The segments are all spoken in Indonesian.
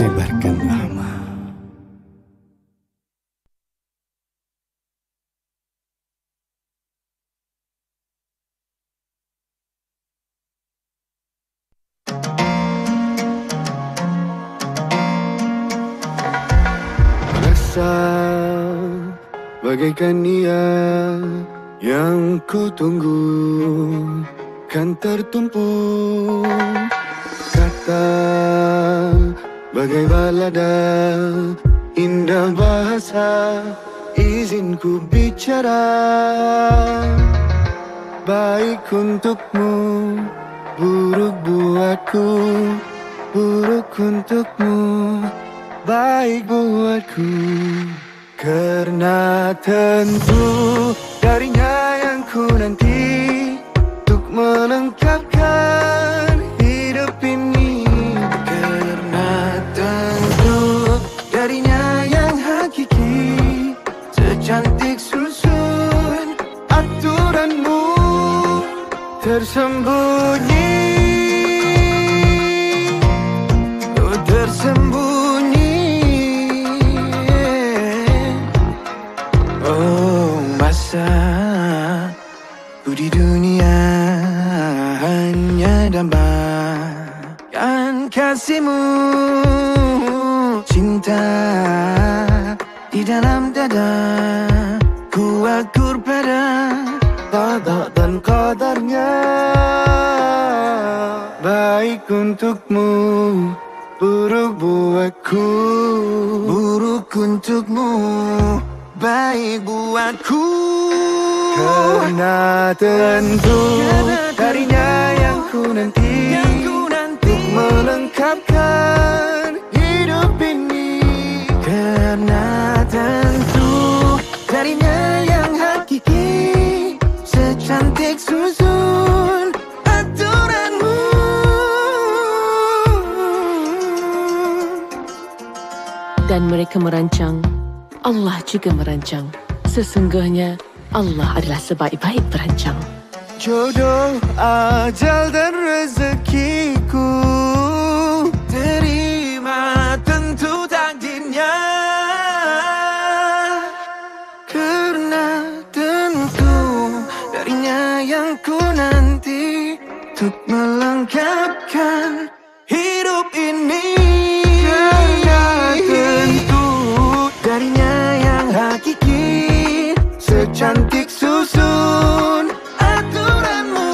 sebarkan amal. Rasa bagaikan ia yang ku tunggu kan tertumpuk. Kata bagai balada, indah bahasa, izinku bicara. Baik untukmu, buruk buatku. Buruk untukmu, baik buatku. Karena tentu darinya yang ku nanti untuk melengkapkan hidup ini. Karena tentu darinya yang hakiki, secantik susun aturanmu tersembunyi. Oh, tersembunyi. Oh, masa ku di dunia hanya dambakan kasihmu. Cinta di dalam dada, ku akur pada qada dan qadarnya. Baik untukmu, buruk buatku. Buruk untukmu, baik buatku. Karena tentu darinya yang ku nanti untuk melengkapkan hidup ini. Karena tentu darinya yang hakiki, secantik susun aturanmu. Dan mereka merancang, Allah juga merancang. Sesungguhnya Allah adalah sebaik-baik perancang. Jodoh, ajal dan rezekiku, terima tentu takdirnya. Karena tentu darinya yang ku nanti untuk melengkapkan hidup ini. Karena tentu darinya yang hakiki, secantik susun aturanmu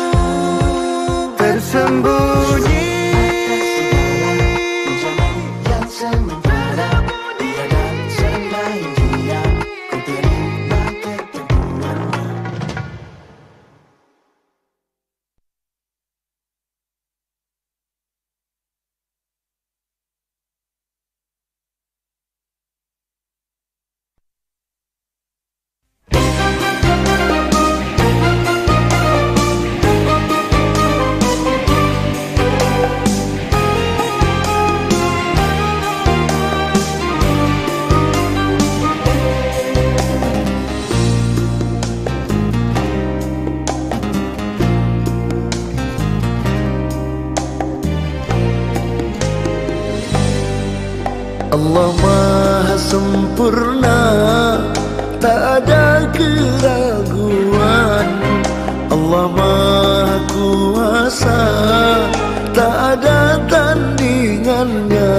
tersembunyi. Yang sementara tiada selain dia, ku terima ketentuanmu. Allah Maha Sempurna, tak ada keraguan. Allah Maha Kuasa, tak ada tandingannya.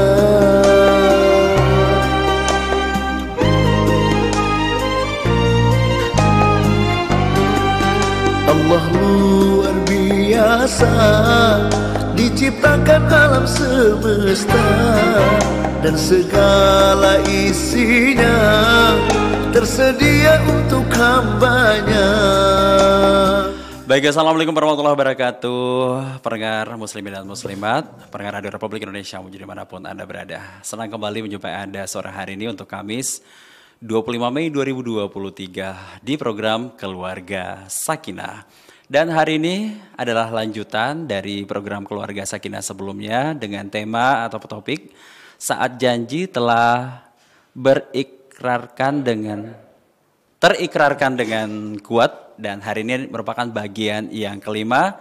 Allah luar biasa, diciptakan alam semesta dan segala isinya tersedia untuk hambanya. Baik, assalamualaikum warahmatullahi wabarakatuh. Pendengar muslimin dan muslimat, pendengar Radio Republik Indonesia menjadi dimanapun Anda berada. Senang kembali menjumpai Anda sore hari ini untuk Kamis 25 Mei 2023 di program Keluarga Sakinah. Dan hari ini adalah lanjutan dari program Keluarga Sakinah sebelumnya dengan tema atau topik saat janji telah terikrarkan dengan kuat. Dan hari ini merupakan bagian yang kelima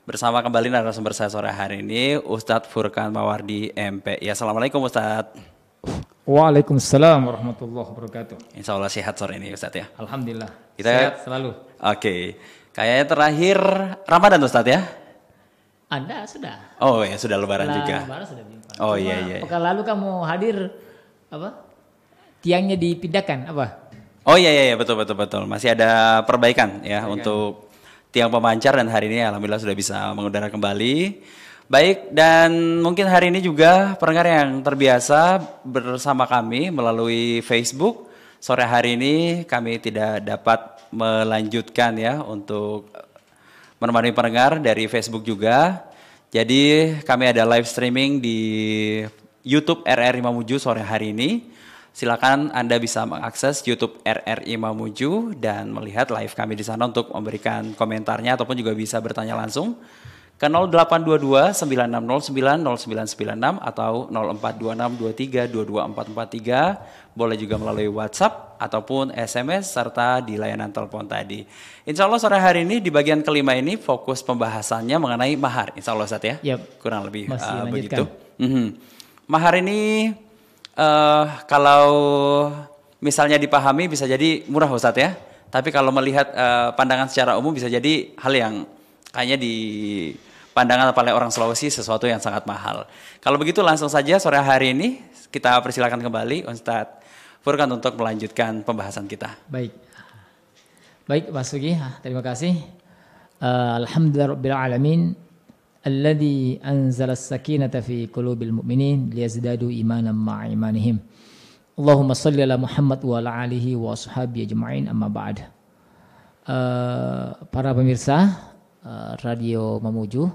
Bersama kembali narasumber saya sore hari ini Ustadz Furqan Mawardi MP. Ya, assalamualaikum Ustadz. Waalaikumsalam warahmatullahi wabarakatuh. Insya Allah sehat sore ini Ustadz ya. Alhamdulillah. Kita sehat selalu. Oke. Kayaknya terakhir Ramadan Ustadz ya. Anda sudah. Oh ya, sudah Lebaran juga. Lebaran sudah jumpa. Oh iya. Pekan lalu kamu hadir apa? Tiangnya dipindahkan apa? Oh iya betul. Masih ada perbaikan ya untuk tiang pemancar dan hari ini alhamdulillah sudah bisa mengudara kembali. Baik, dan mungkin hari ini juga pendengar yang terbiasa bersama kami melalui Facebook. Sore hari ini kami tidak dapat melanjutkan ya untuk menemani pendengar dari Facebook juga. Jadi kami ada live streaming di YouTube RRI Mamuju sore hari ini. Silakan Anda bisa mengakses YouTube RRI Mamuju dan melihat live kami di sana untuk memberikan komentarnya ataupun juga bisa bertanya langsung ke 0822 9609 0996 atau 0426 23 22443. Boleh juga melalui WhatsApp ataupun SMS serta di layanan telepon tadi. Insya Allah sore hari ini di bagian kelima ini fokus pembahasannya mengenai mahar. Insya Allah Ustadz ya. Yep. Kurang lebih begitu. Mahar ini kalau misalnya dipahami bisa jadi murah Ustadz ya. Tapi kalau melihat pandangan secara umum bisa jadi hal yang kayaknya di pandangan oleh orang Sulawesi sesuatu yang sangat mahal. Kalau begitu langsung saja sore hari ini kita persilakan kembali Ustadz Furqan untuk melanjutkan pembahasan kita. Baik Mas Sugi, terima kasih. Alhamdulillahirabbil alamin. Alladzi anzala as-sakinata fi qulubil mu'minin liyazdadu imanan ma'a imanihim. Allahumma shalli ala Muhammad wa ala alihi wa ashabihi ajma'in, amma ba'd. Para pemirsa Radio Mamuju,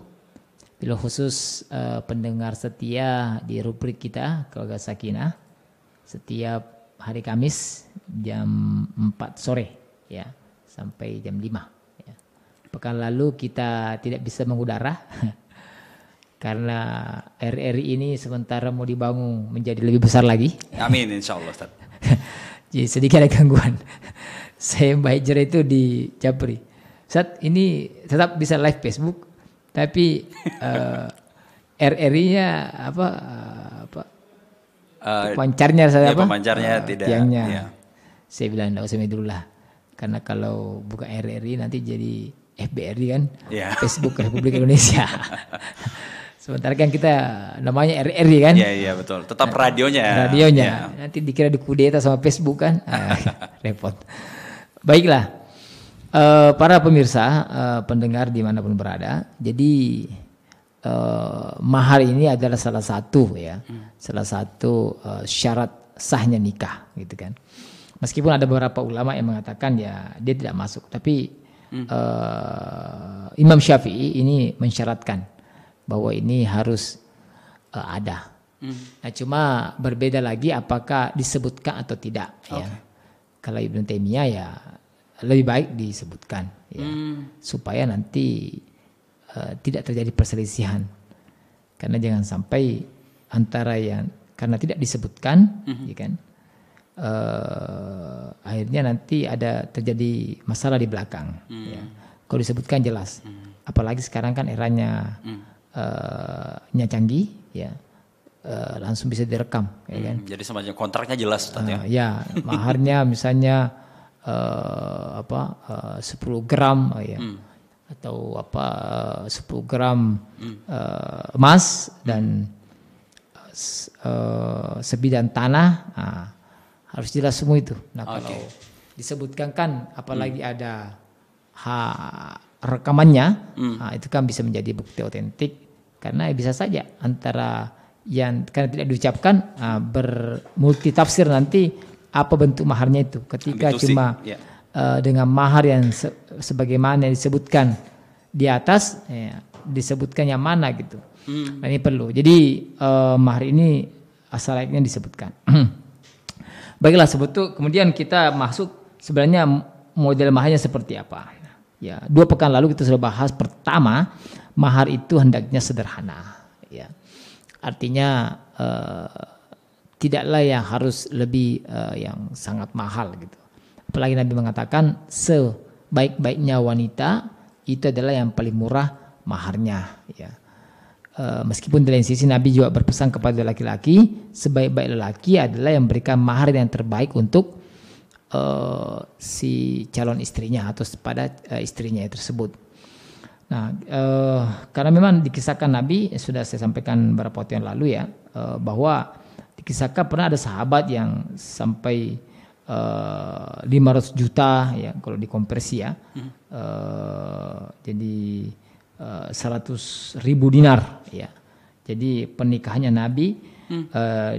bila khusus pendengar setia di rubrik kita Keluarga Sakinah setiap hari Kamis jam 4 sore ya sampai jam 5 ya. Pekan lalu kita tidak bisa mengudara karena RRI ini sementara mau dibangun menjadi lebih besar lagi. Amin insya Allah Ustaz. Jadi sedikit ada gangguan. Saya Mbak Hijrah itu di Japri. Saat ini tetap bisa live Facebook, tapi RRI-nya pemancarnya saya pemancarnya tidak. Tiangnya. Ya. Saya bilang enggak usah dulu lah. Karena kalau buka RRI nanti jadi FBRI kan, ya. Facebook Republik Indonesia. Sementara kan kita namanya RRI kan. Iya betul. Tetap radionya. Radionya. Ya. Nanti dikira dikudeta sama Facebook kan. Repot. Baiklah. Para pemirsa, pendengar dimanapun berada. Jadi mahar ini adalah salah satu ya. Salah satu syarat sahnya nikah gitu kan. Meskipun ada beberapa ulama yang mengatakan ya dia tidak masuk. Tapi Imam Syafi'i ini mensyaratkan bahwa ini harus ada. Nah, cuma berbeda lagi apakah disebutkan atau tidak. Okay. Ya. Kalau Ibnu Taimiyah ya lebih baik disebutkan, ya, supaya nanti tidak terjadi perselisihan. Karena jangan sampai antara yang karena tidak disebutkan, ya kan, akhirnya nanti ada terjadi masalah di belakang. Ya. Kalau disebutkan jelas. Apalagi sekarang kan eranya canggih, ya, langsung bisa direkam, ya kan. Jadi semacam kontraknya jelas, Ustaz, ya. Ya, maharnya misalnya 10 gram, ya, atau 10 gram emas dan sebidang tanah, harus jelas semua itu. Nah, kalau disebutkan kan, apalagi ada rekamannya, itu kan bisa menjadi bukti otentik, karena bisa saja antara yang karena tidak diucapkan bermulti tafsir nanti apa bentuk maharnya itu. Ketika cuma dengan mahar yang sebagaimana yang disebutkan di atas, ya, disebutkan yang mana gitu. Nah, ini perlu. Jadi mahar ini asal layaknya disebutkan. Baiklah, sebetulnya kemudian kita masuk sebenarnya model maharnya seperti apa. Ya, 2 pekan lalu kita sudah bahas. Pertama, mahar itu hendaknya sederhana. Ya, artinya tidaklah yang harus lebih yang sangat mahal gitu. Apalagi Nabi mengatakan sebaik-baiknya wanita itu adalah yang paling murah maharnya ya. Meskipun di lain sisi Nabi juga berpesan kepada laki-laki, sebaik-baik lelaki adalah yang memberikan mahar yang terbaik untuk si calon istrinya atau pada istrinya tersebut. Nah, karena memang dikisahkan Nabi, sudah saya sampaikan beberapa waktu yang lalu ya, bahwa dikisahkan pernah ada sahabat yang sampai 500 juta ya kalau dikonversi ya, jadi 100.000 dinar ya. Jadi pernikahannya Nabi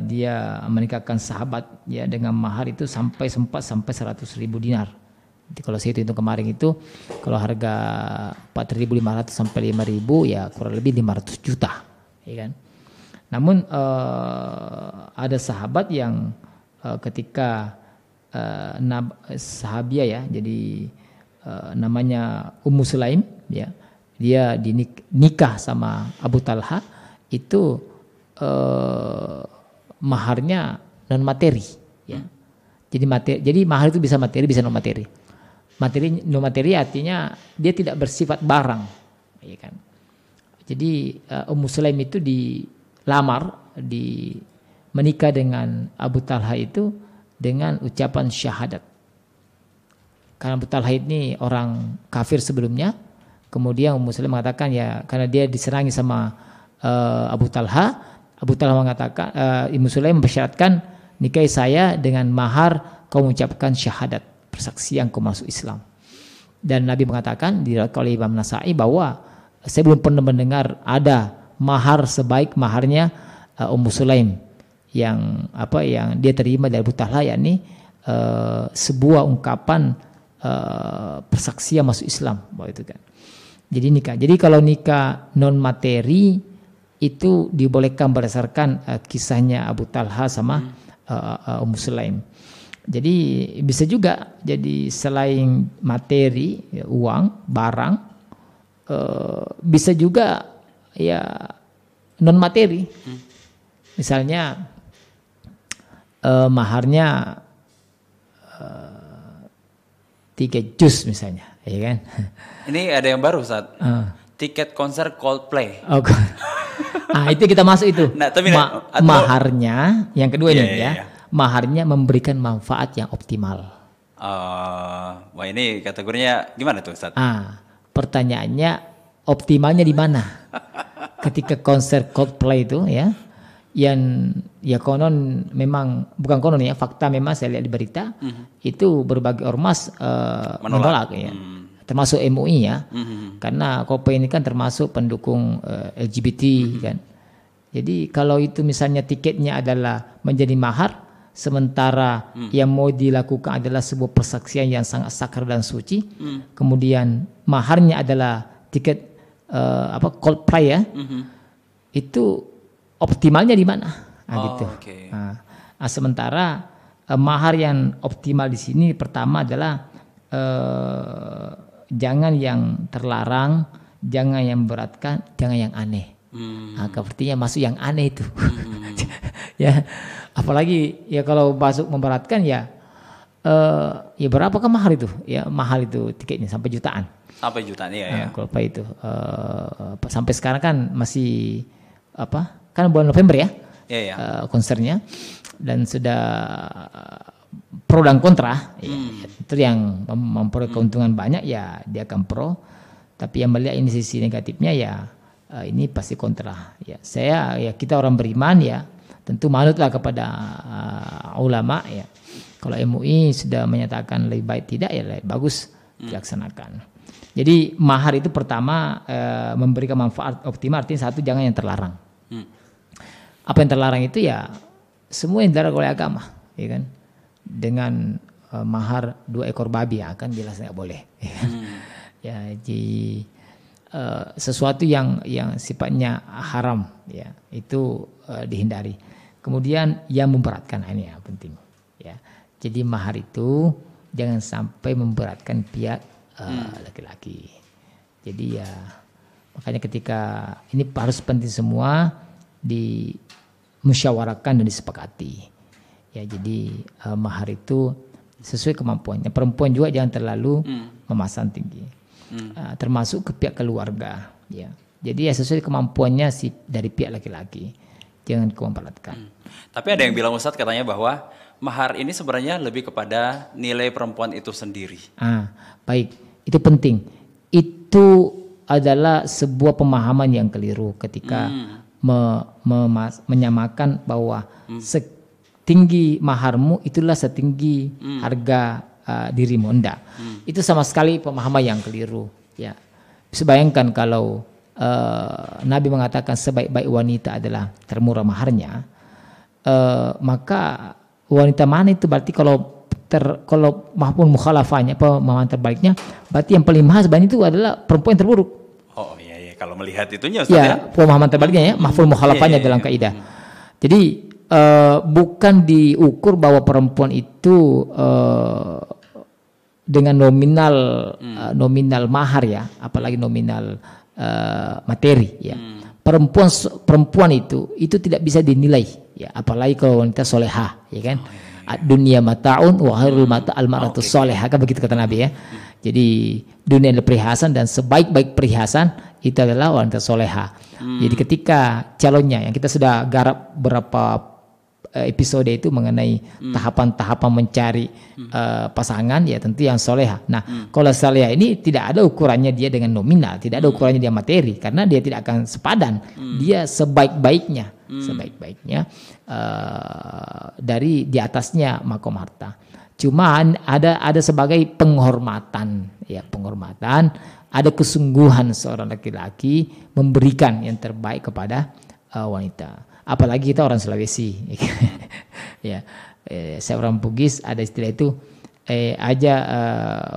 dia menikahkan sahabat ya dengan mahar itu sampai 100.000 dinar. Jadi kalau saya hitung kemarin itu kalau harga 4.500 sampai 5.000 ya kurang lebih 500 juta ya kan. Namun ada sahabat yang ketika sahabiah ya, jadi namanya Ummu Sulaim ya, dia nikah sama Abu Talha itu maharnya non materi ya. Jadi mahar itu bisa materi bisa non materi. Non materi artinya dia tidak bersifat barang ya kan. Jadi Ummu Sulaim itu menikah dengan Abu Talha itu dengan ucapan syahadat. Karena Abu Talha ini orang kafir sebelumnya. Kemudian Ummu Sulaim mengatakan ya karena dia diserangi sama Abu Talha mengatakan Ummu Sulaim mempersyaratkan nikahi saya dengan mahar kau mengucapkan syahadat, persaksian kau masuk Islam. Dan Nabi mengatakan diriwayatkan oleh Imam Nasai bahwa saya belum pernah mendengar ada mahar sebaik maharnya Ummu Sulaim yang dia terima dari Abu Talha, yakni sebuah ungkapan persaksian masuk Islam bahwa itu kan. Jadi nikah. Jadi kalau nikah non materi itu dibolehkan berdasarkan kisahnya Abu Talha sama Ummu Sulaim. Jadi bisa juga jadi selain materi ya, uang, barang, bisa juga ya non materi. Misalnya maharnya 3 juz misalnya, ya kan? Ini ada yang baru saat tiket konser Coldplay. Oh, itu kita masuk itu. Nah, tapi maharnya yang kedua ini ya. Iya. Maharnya memberikan manfaat yang optimal. Wah ini kategorinya gimana tuh Ustaz? Pertanyaannya optimalnya di mana? Ketika konser Coldplay itu ya, yang ya konon memang bukan konon ya, fakta memang saya lihat di berita itu berbagai ormas menolak ya, termasuk MUI ya, karena Coldplay ini kan termasuk pendukung LGBT kan. Jadi kalau itu misalnya tiketnya adalah menjadi mahar, sementara yang mau dilakukan adalah sebuah persaksian yang sangat sakral dan suci, kemudian maharnya adalah tiket Coldplay ya, itu optimalnya di mana? Gitu. Okay. Sementara mahar yang optimal di sini pertama adalah jangan yang terlarang, jangan yang memberatkan, jangan yang aneh. Artinya masuk yang aneh itu. Ya, apalagi ya kalau masuk memberatkan ya berapakah mahar itu? Ya mahal itu tiketnya sampai jutaan. Sampai jutaan ya. Kalau apa itu sampai sekarang kan masih kan bulan November ya. Konsernya dan sudah pro dan kontra. Itu yang memperoleh keuntungan banyak ya dia akan pro. Tapi yang melihat ini sisi negatifnya ya ini pasti kontra. Ya kita orang beriman ya tentu manutlah kepada ulama ya. Kalau MUI sudah menyatakan lebih baik tidak ya lebih bagus dilaksanakan. Jadi mahar itu pertama memberikan manfaat optimal, artinya satu jangan yang terlarang. Apa yang terlarang itu ya semua yang dilarang oleh agama, ya kan? Dengan mahar 2 ekor babi ya kan jelas nggak boleh. Ya, kan? Ya jadi sesuatu yang sifatnya haram ya itu dihindari. Kemudian yang memberatkan ini ya penting ya. Jadi mahar itu jangan sampai memberatkan pihak laki-laki. Jadi ya makanya ketika ini harus penting semua dimusyawarahkan dan disepakati. Ya jadi mahar itu sesuai kemampuannya. Perempuan juga jangan terlalu memasang tinggi. Termasuk ke pihak keluarga. Ya. Jadi ya sesuai kemampuannya si dari pihak laki-laki. Jangan dimanfaatkan. Tapi ada yang bilang Ustadz katanya bahwa mahar ini sebenarnya lebih kepada nilai perempuan itu sendiri. Baik, itu penting. Itu adalah sebuah pemahaman yang keliru ketika menyamakan bahwa setinggi maharmu itulah setinggi harga dirimu. Enggak. Itu sama sekali pemahaman yang keliru. Ya, bisa bayangkan kalau Nabi mengatakan sebaik-baik wanita adalah termurah maharnya, maka wanita mana itu berarti kalau maupun mukhalafahnya pemahaman terbaliknya, berarti yang paling mahal sebenarnya itu adalah perempuan yang terburuk. Oh iya kalau melihat itunya Ustaz ya. Pemahaman terbaliknya ya, mahful mukhalafahnya dalam kaidah. Jadi bukan diukur bahwa perempuan itu dengan nominal mahar ya, apalagi nominal materi ya. Perempuan itu tidak bisa dinilai ya, apalagi kalau wanita solehah ya kan. Dunia mata'un wa khairul mata' al-mar'atu solehah, kan begitu kata Nabi ya. Jadi dunia adalah perhiasan dan sebaik-baik perhiasan itu adalah wanita solehah. Jadi ketika calonnya yang kita sudah garap berapa episode itu mengenai tahapan-tahapan mencari pasangan ya, tentu yang soleha. Nah, kalau soleha ini tidak ada ukurannya dia dengan nominal, tidak ada ukurannya dia materi, karena dia tidak akan sepadan. Dia sebaik-baiknya dari di atasnya makom harta. Cuma ada sebagai penghormatan, ada kesungguhan seorang laki-laki memberikan yang terbaik kepada wanita. Apalagi kita orang Sulawesi. Ya, saya orang Bugis, ada istilah itu aja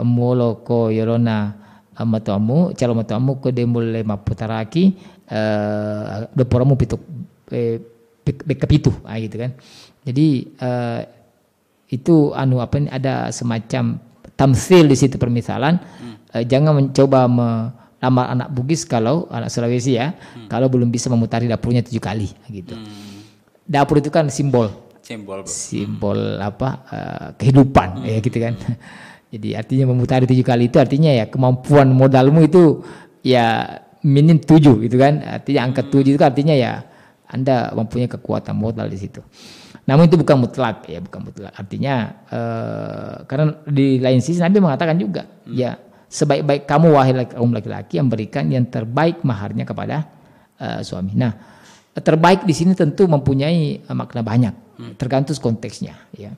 molo ko yorona matamu calon matamu ko demul lema putaraki doporamu pitu kepitu gitu kan. Jadi itu ada semacam tamsil di situ, permisalan. Jangan mencoba melamar anak Bugis kalau anak Sulawesi ya, kalau belum bisa memutari dapurnya 7 kali gitu. Dapur itu kan simbol kehidupan ya gitu kan. Jadi artinya memutari 7 kali itu artinya ya kemampuan modalmu itu ya minim 7 gitu kan. Artinya angka 7 itu artinya ya Anda mempunyai kekuatan modal di situ. Namun itu bukan mutlak ya, bukan mutlak. Artinya karena di lain sisi Nabi mengatakan juga ya, sebaik-baik kamu wahai kaum laki-laki yang berikan yang terbaik maharnya kepada suami. Nah, terbaik di sini tentu mempunyai makna banyak, tergantung konteksnya. Ya,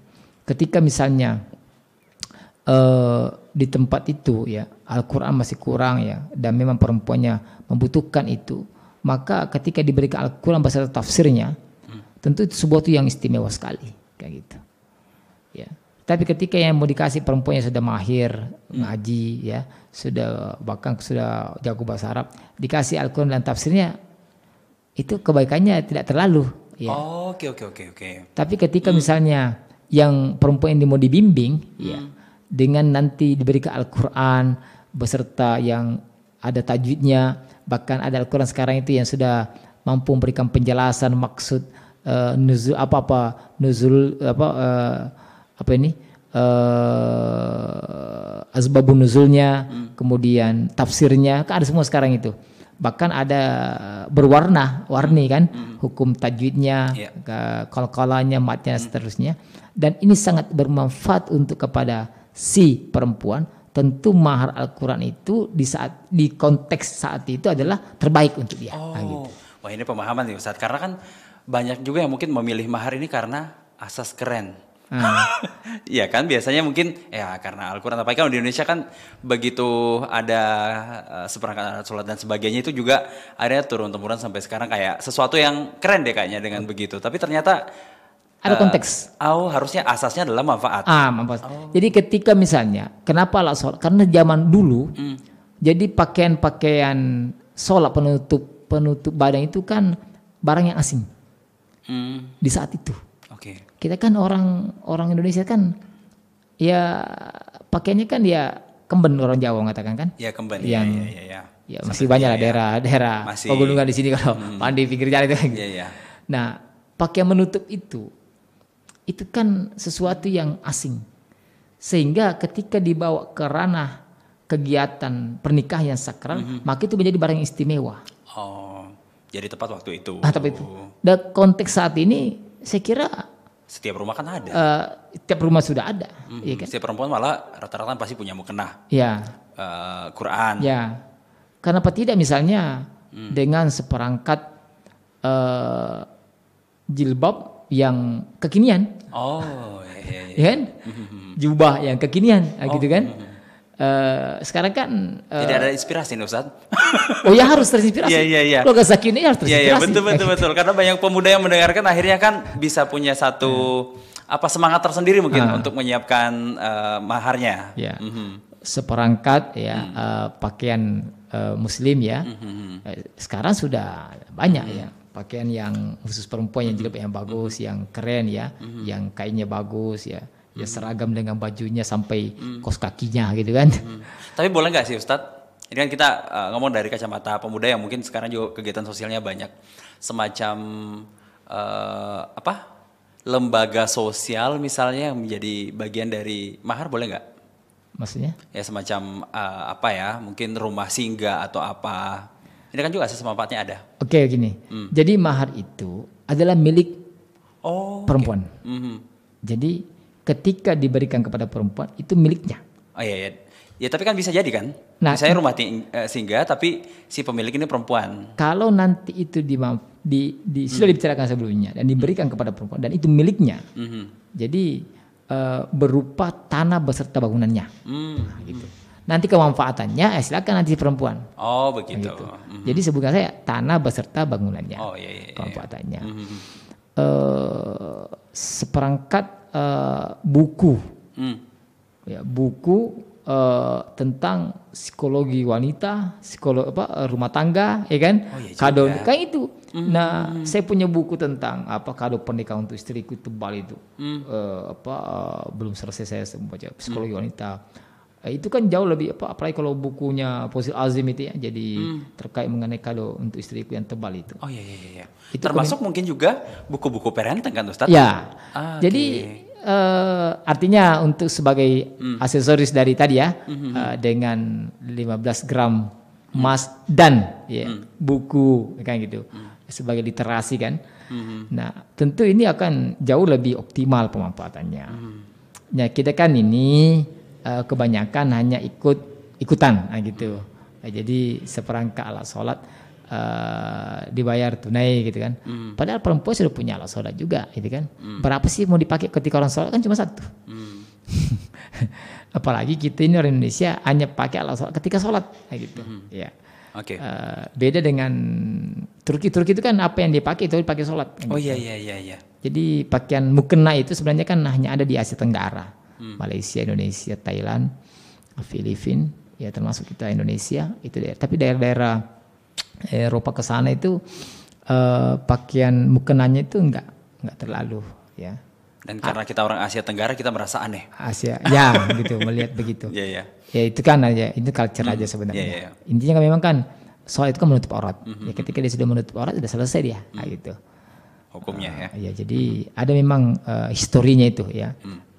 ketika misalnya di tempat itu ya Al-Quran masih kurang ya, dan memang perempuannya membutuhkan itu, maka ketika diberikan Al-Quran beserta tafsirnya, tentu itu sebuah yang istimewa sekali, kayak gitu. Ya. Tapi ketika yang mau dikasih perempuan yang sudah mahir ngaji ya, bahkan sudah jago bahasa Arab, dikasih Al-Quran dan tafsirnya, itu kebaikannya tidak terlalu ya. Oke. Tapi ketika misalnya yang perempuan ini mau dibimbing ya, dengan nanti diberikan Al-Quran beserta yang ada tajwidnya, bahkan ada Al-Quran sekarang itu yang sudah mampu memberikan penjelasan maksud nuzul asbabun nuzulnya, kemudian tafsirnya, kan ada semua sekarang itu. Bahkan ada berwarna-warni kan, hukum tajwidnya, qalqalanya, matnya, seterusnya. Dan ini sangat bermanfaat untuk kepada si perempuan. Tentu mahar Al-Quran itu di konteks saat itu adalah terbaik untuk dia. Gitu. Wah, ini pemahaman nih Ustaz, karena kan banyak juga yang mungkin memilih mahar ini karena asas keren. Iya kan, biasanya mungkin ya karena Al-Quran, apalagi kan di Indonesia kan begitu ada seperangkat alat sholat dan sebagainya, itu juga ada turun-temurun sampai sekarang kayak sesuatu yang keren deh kayaknya dengan begitu. Tapi ternyata ada konteks. Harusnya asasnya adalah manfaat. Manfaat. Jadi ketika misalnya kenapa alat sholat? Karena zaman dulu jadi pakaian sholat penutup badan itu kan barang yang asing di saat itu. Kita kan orang Indonesia kan ya pakainya kan ya kemben, orang Jawa mengatakan kan. Ya kemben. Yang, ya masih banyak lah daerah pegunungan di sini kalau mandi pinggir jalan itu. Iya. Nah, pakaian menutup itu kan sesuatu yang asing. Sehingga ketika dibawa ke ranah kegiatan pernikahan yang sakral, maka itu menjadi barang yang istimewa. Oh, jadi tepat waktu itu. Tapi itu. Dan konteks saat ini saya kira Setiap rumah kan ada. tiap rumah sudah ada. Ya kan? Setiap perempuan malah rata-rata pasti punya mukena. Ya. Quran. Ya. Kenapa tidak misalnya dengan seperangkat jilbab yang kekinian. Oh, iya. Ya kan? Jubah yang kekinian, gitu kan? Sekarang kan Tidak ada inspirasi nih Ustaz. oh ya harus terinspirasi. Iya. Keluarga Sakina harus terinspirasi. Iya, betul. Karena banyak pemuda yang mendengarkan akhirnya kan bisa punya satu semangat tersendiri mungkin untuk menyiapkan maharnya. Ya. Seperangkat ya pakaian muslim ya. Sekarang sudah banyak ya. Pakaian yang khusus perempuan yang jilbab yang bagus, yang keren ya, yang kainnya bagus ya. Ya seragam dengan bajunya sampai kos kakinya gitu kan. Tapi boleh nggak sih Ustadz? Ini kan kita ngomong dari kacamata pemuda yang mungkin sekarang juga kegiatan sosialnya banyak. Semacam lembaga sosial misalnya yang menjadi bagian dari mahar boleh nggak? Maksudnya? Ya semacam mungkin rumah singgah atau apa. Ini kan juga asas manfaatnya ada. Oke gini. Jadi mahar itu adalah milik perempuan. Okay. Jadi ketika diberikan kepada perempuan itu miliknya. Oh iya. Ya tapi kan bisa jadi kan. Nah, misalnya rumah singgah tapi si pemilik ini perempuan. Kalau nanti itu sudah dibicarakan sebelumnya dan diberikan kepada perempuan dan itu miliknya. Jadi berupa tanah beserta bangunannya. Gitu. Nanti kemanfaatannya silakan nanti perempuan. Oh begitu. Gitu. Jadi sebutkan saya tanah beserta bangunannya. Oh iya. Kemanfaatannya. Seperangkat buku, buku tentang psikologi wanita, rumah tangga, ya kan? Oh, iya kado, kayak itu. Nah, saya punya buku tentang kado pernikahan untuk istriku tebal itu, belum selesai saya membaca psikologi wanita. Itu kan jauh lebih apalagi kalau bukunya Fauzi Azim itu ya, jadi terkait mengenai kado untuk istriku yang tebal itu. Oh iya. Itu termasuk mungkin juga buku-buku parenting kan Ustaz? Ya. Jadi artinya untuk sebagai aksesoris dari tadi ya, dengan 15 gram emas dan buku kan gitu, sebagai literasi kan. Nah tentu ini akan jauh lebih optimal pemanfaatannya. Nah kita kan ini kebanyakan hanya ikutan gitu. Jadi seperangkat alat sholat dibayar tunai gitu kan. Padahal perempuan sudah punya alat sholat juga gitu kan. Berapa sih mau dipakai ketika orang sholat kan cuma satu. Apalagi kita ini orang Indonesia hanya pakai alat sholat ketika sholat gitu. Ya. Oke. Beda dengan Turki itu kan apa yang dipakai itu dipakai sholat. Oh gitu. Iya. Jadi pakaian mukena itu sebenarnya kan hanya ada di Asia Tenggara. Malaysia, Indonesia, Thailand, Filipina, ya termasuk kita Indonesia itu daerah. Tapi daerah-daerah Eropa ke sana itu pakaian mukenanya itu enggak terlalu ya. Dan karena kita orang Asia Tenggara kita merasa aneh. Asia, ya gitu melihat begitu. Iya. Ya itu kan aja, itu culture aja sebenarnya. Intinya kan memang kan soal itu kan menutup aurat. Ya ketika dia sudah menutup aurat sudah selesai dia, gitu. Hukumnya ya. Ya jadi ada memang historinya itu ya.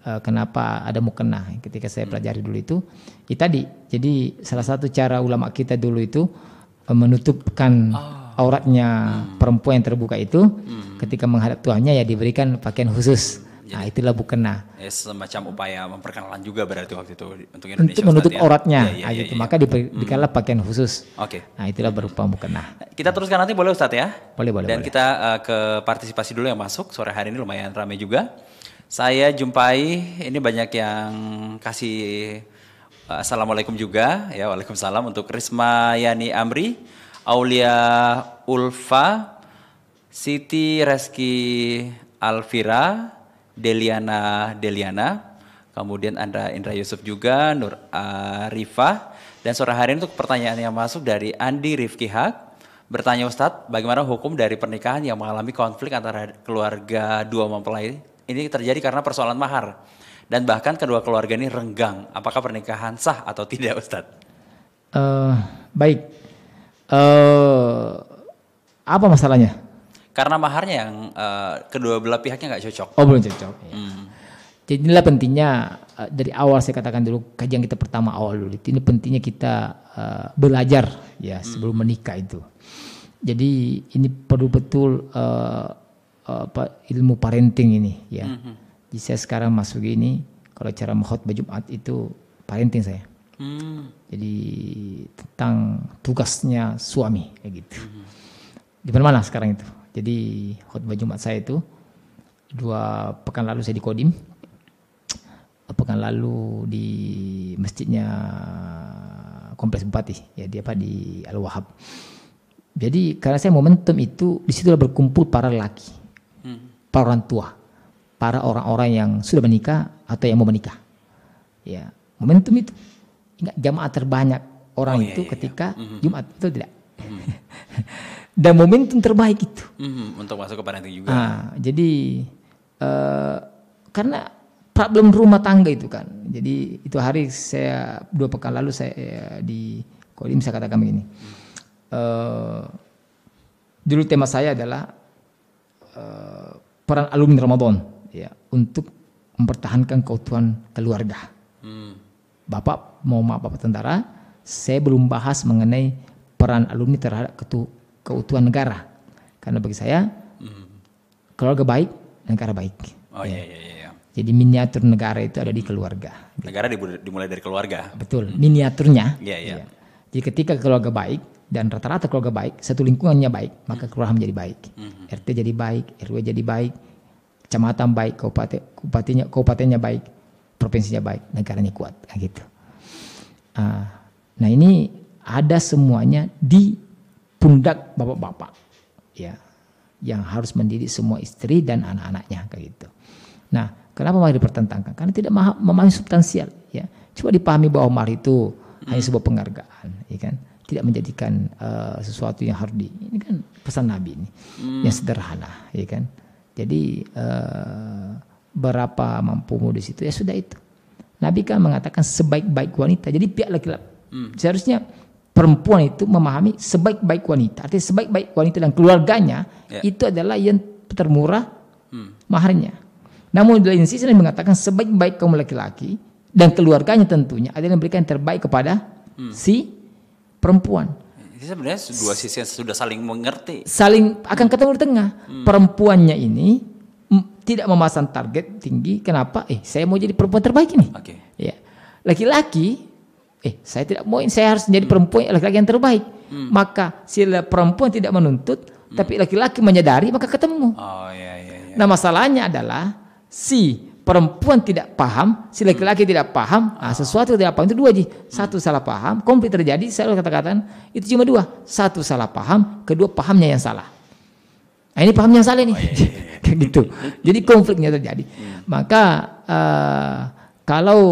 Kenapa ada mukena ketika saya pelajari dulu itu tadi jadi salah satu cara ulama kita dulu itu menutupkan auratnya perempuan yang terbuka itu ketika menghadap Tuhannya ya diberikan pakaian khusus. Nah itulah mukena. Semacam upaya memperkenalkan juga berarti waktu itu untuk Indonesia. Untuk menutup auratnya, gitu. Maka diberikanlah pakaian khusus. Oke. Nah itulah berupa mukena. Kita teruskan nanti boleh Ustadz ya? Boleh. Dan kita ke partisipasi dulu yang masuk sore hari ini lumayan ramai juga. Saya jumpai ini banyak yang kasih assalamualaikum juga ya, waalaikumsalam untuk Risma Yani Amri, Aulia Ulfa, Siti Reski Alvira, Deliana, kemudian Indra Yusuf juga, Nur Arifah, dan sore hari ini untuk pertanyaan yang masuk dari Andi Rifki Haq, bertanya Ustadz, bagaimana hukum dari pernikahan yang mengalami konflik antara keluarga dua mempelai? Ini terjadi karena persoalan mahar. Dan bahkan kedua keluarga ini renggang. Apakah pernikahan sah atau tidak Ustadz? Baik. Apa masalahnya? Karena maharnya yang kedua belah pihaknya nggak cocok. Oh belum cocok. Ya. Jadi inilah pentingnya dari awal saya katakan dulu kajian kita pertama awal dulu. Ini pentingnya kita belajar ya sebelum menikah itu. Jadi ini perlu betul ilmu parenting ini ya. Jadi saya sekarang masuk ini kalau cara khotbah Jumat itu parenting saya. Jadi tentang tugasnya suami kayak gitu. Di mana sekarang itu. Jadi khotbah Jumat saya itu 2 pekan lalu saya di Kodim. Pekan lalu di masjidnya Kompleks Bupati ya di Al-Wahhab. Jadi karena saya momentum itu disitulah berkumpul para lelaki, para orang tua, para orang-orang yang sudah menikah atau yang mau menikah. Ya momentum itu ingat jamaah terbanyak orang ketika Jumat itu tidak. Dan momentum terbaik itu untuk masuk ke parenting juga. Jadi karena problem rumah tangga itu kan. Jadi itu hari saya 2 pekan lalu saya di Kodim saya katakan begini. Dulu tema saya adalah peran alumni Ramadan ya untuk mempertahankan keutuhan keluarga. Bapak tentara, saya belum bahas mengenai peran alumni terhadap keutuhan negara. Karena bagi saya keluarga baik, negara baik. Iya. Jadi miniatur negara itu ada di keluarga. Negara dimulai dari keluarga. Betul, miniaturnya. Iya. Jadi ketika keluarga baik dan rata-rata keluarga baik, satu lingkungannya baik, maka kelurahan menjadi baik. RT jadi baik, RW jadi baik, kecamatan baik, kabupatennya baik, provinsinya baik, negaranya kuat, gitu. Nah ini ada semuanya di pundak bapak-bapak, ya, yang harus mendidik semua istri dan anak-anaknya, kayak gitu. Nah, kenapa mahar dipertentangkan? Karena tidak memahami substansial, ya. Coba dipahami bahwa mahar itu hanya sebuah penghargaan, ya kan? Tidak menjadikan sesuatu yang harus ini kan pesan Nabi ini, yang sederhana, ya kan? Jadi berapa mampumu di situ ya sudah itu. Nabi kan mengatakan sebaik-baik wanita. Jadi pihak laki-laki seharusnya perempuan itu memahami sebaik-baik wanita. Artinya sebaik-baik wanita dan keluarganya itu adalah yang termurah maharnya. Namun di lain sisi Nabi mengatakan sebaik-baik kaum laki-laki dan keluarganya tentunya adalah yang memberikan yang terbaik kepada si perempuan. Ini sebenarnya 2 sisi yang sudah saling mengerti. Saling akan ketemu di tengah. Perempuannya ini tidak memasang target tinggi. Kenapa? Saya mau jadi perempuan terbaik ini. Ya. Laki-laki, saya tidak mau, saya harus menjadi perempuan laki-laki yang terbaik. Maka si perempuan tidak menuntut, tapi laki-laki menyadari, maka ketemu. Nah masalahnya adalah si perempuan tidak paham, si laki-laki tidak paham, sesuatu tidak paham itu 2 ji. Satu salah paham, konflik terjadi, saya katakan itu cuma 2. Satu salah paham, kedua pahamnya yang salah. Nah ini pahamnya yang salah nih, kayak gitu. Jadi konfliknya terjadi. Maka kalau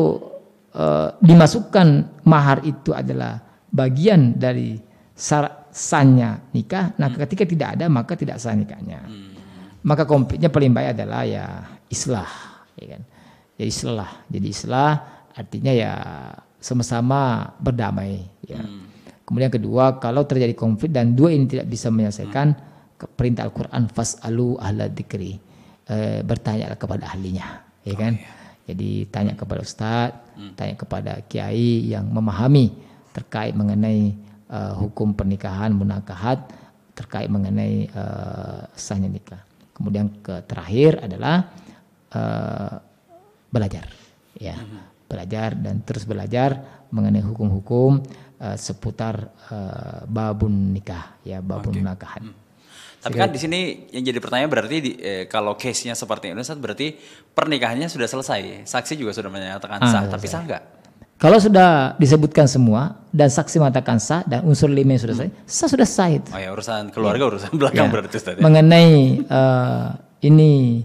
dimasukkan mahar itu adalah bagian dari sahnya nikah, nah ketika tidak ada maka tidak sah nikahnya. Maka konfliknya paling baik adalah ya islah. Ya kan? Jadi islah artinya ya sama-sama berdamai. Ya. Kemudian kedua, kalau terjadi konflik dan 2 ini tidak bisa menyelesaikan, perintah Al-Quran fas'alu ahla dzikri, bertanyalah kepada ahlinya, ya kan? Jadi tanya kepada ustaz, tanya kepada kiai yang memahami terkait mengenai hukum pernikahan, munakahat, terkait mengenai sahnya nikah. Kemudian terakhir adalah belajar, ya, belajar dan terus belajar mengenai hukum-hukum seputar babun nikah, ya, babun munakahat. Tapi kan di sini yang jadi pertanyaan berarti kalau case-nya seperti ini, berarti pernikahannya sudah selesai, saksi juga sudah menyatakan sah, tapi sah nggak? Kalau sudah disebutkan semua dan saksi mengatakan sah dan unsur 5 yang sudah sah sudah sah itu. Oh ya, urusan keluarga, urusan belakang berarti Ustaz. Mengenai ini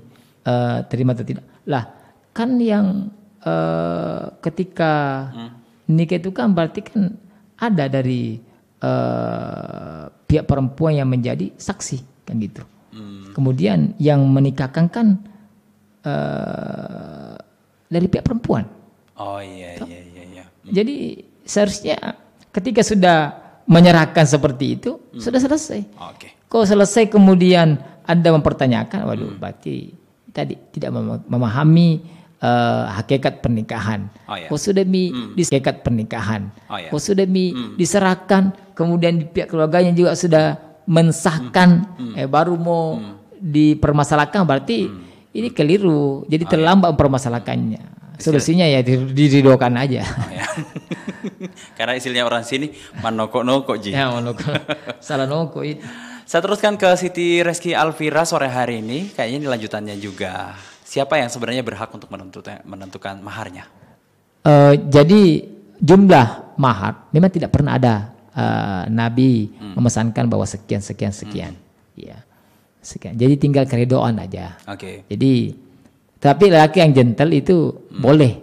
terima atau tidak. Lah, kan yang ketika nikah itu kan berarti kan ada dari pihak perempuan yang menjadi saksi kan gitu. Kemudian yang menikahkan kan dari pihak perempuan. Oh iya. Jadi seharusnya ketika sudah menyerahkan seperti itu sudah selesai. Kalau selesai kemudian Anda mempertanyakan, waduh berarti tadi tidak memahami hakikat pernikahan. Oh, ya. Sudah hakikat pernikahan. Oh, ya. Sudah diserahkan, kemudian di pihak keluarganya juga sudah mensahkan, baru mau dipermasalahkan, berarti ini keliru. Jadi terlambat mempermasalahkannya. Solusinya ya diridokan aja. Oh, ya. Karena istilahnya orang sini manoko-noko ji. Ya, manoko. Salah noko itu. Saya teruskan ke Siti Reski Alvira sore hari ini. Kayaknya ini lanjutannya juga. Siapa yang sebenarnya berhak untuk menentukan maharnya? Jadi jumlah mahar memang tidak pernah ada Nabi memesankan bahwa sekian. Ya, sekian. Jadi tinggal keridoan aja. Oke. Jadi tapi laki yang gentle itu boleh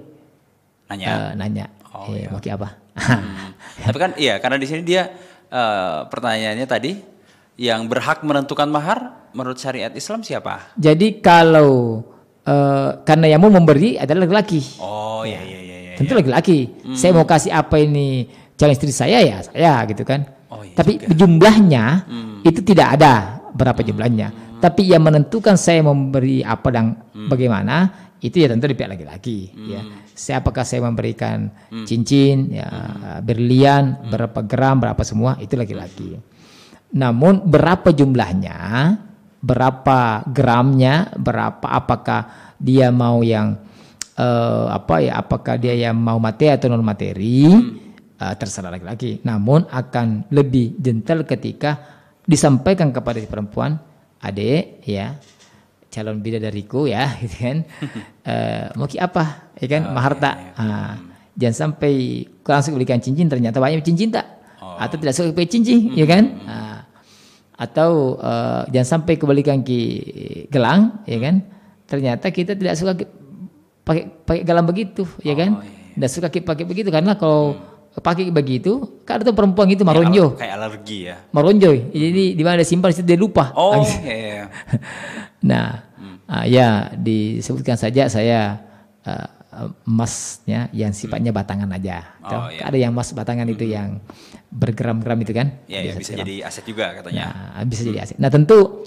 nanya. Oh, iya. Mau apa? Tapi kan iya, karena di sini dia pertanyaannya tadi yang berhak menentukan mahar menurut syariat Islam siapa? Jadi kalau karena yang mau memberi adalah laki-laki. Oh iya. Tentu laki-laki. Saya mau kasih apa ini calon istri saya ya saya gitu kan. Oh, iya tapi juga. Jumlahnya itu tidak ada berapa jumlahnya. Tapi yang menentukan saya memberi apa dan bagaimana itu ya tentu di pihak laki-laki. Ya. Apakah saya memberikan cincin, ya, berlian, berapa gram, berapa semua itu laki-laki. Namun berapa jumlahnya, berapa gramnya, berapa apakah dia mau yang apakah dia yang mau materi atau non materi, terserah laki-laki. Namun akan lebih gentle ketika disampaikan kepada si perempuan, adek ya, calon bidadariku ya, gitu kan, mau apa, ya kan, mahar tak, jangan sampai langsung belikan cincin ternyata banyak cincin tak, atau tidak suka pakai cincin, ya kan. Atau jangan sampai kebalikan gelang, ya kan? Ternyata kita tidak suka pakai gelang begitu, ya kan? Tidak suka pakai begitu karena kalau pakai begitu, kan ada perempuan itu maronjo. Kayak alergi ya. Maronjo. Jadi di mana simpan situ dia lupa. Oh iya. Nah, ya disebutkan saja saya emasnya yang sifatnya batangan aja. Ada yang emas batangan itu yang bergram-gram itu kan? Iya, bisa jadi aset juga katanya. Nah, bisa jadi aset. Nah, tentu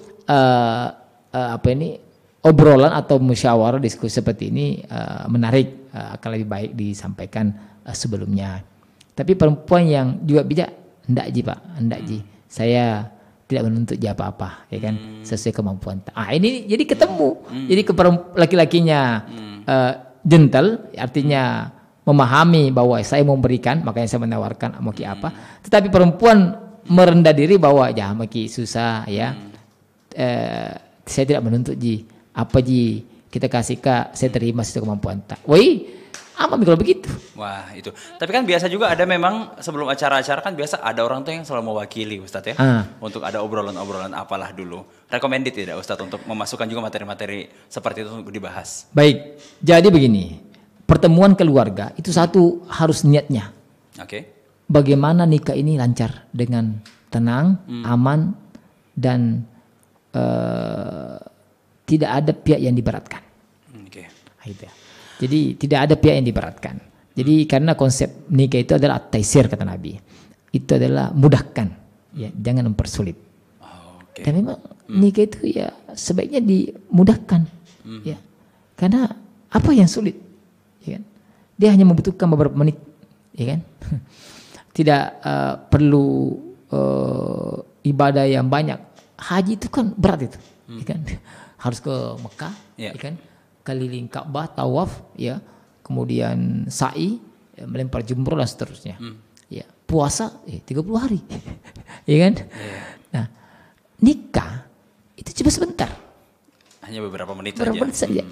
obrolan atau musyawarah diskusi seperti ini menarik, akan lebih baik disampaikan sebelumnya. Tapi perempuan yang juga bijak, enggak ji Pak, enggak ji. Saya tidak menuntut dia apa-apa, ya kan? Sesuai kemampuan. Ini jadi ketemu. Jadi laki-lakinya gentle, artinya memahami bahwa saya mau memberikan, makanya saya menawarkan mau apa. Tetapi perempuan merendah diri bahwa ya maki susah ya. Saya tidak menuntut ji. Apa ji kita kasih Kak, saya terima sesuai kemampuan tak. Woi, apa kalau begitu? Wah itu. Tapi kan biasa juga ada memang sebelum acara-acara kan biasa ada orang tuh yang selalu mewakili Ustadz ya. Untuk ada obrolan-obrolan apalah dulu. Recommended tidak Ustadz untuk memasukkan juga materi-materi seperti itu untuk dibahas. Baik, jadi begini. Pertemuan keluarga itu satu harus niatnya. Oke. Bagaimana nikah ini lancar dengan tenang, aman, dan tidak ada pihak yang diberatkan. Oke. Jadi tidak ada pihak yang diberatkan. Jadi karena konsep nikah itu adalah at-taisir kata Nabi. Itu adalah mudahkan, ya, jangan mempersulit. Dan memang nikah itu ya sebaiknya dimudahkan, ya. Karena apa yang sulit, ya kan? Dia hanya membutuhkan beberapa menit, ya kan? Tidak perlu ibadah yang banyak. Haji itu kan berat itu, ya kan? Harus ke Mekah, ya kan? Keliling Ka'bah, tawaf, ya, kemudian sa'i, ya, melempar jumroh dan seterusnya. Ya, puasa 30 hari. Ya kan? Nah, nikah itu cuma sebentar. Hanya beberapa menit saja.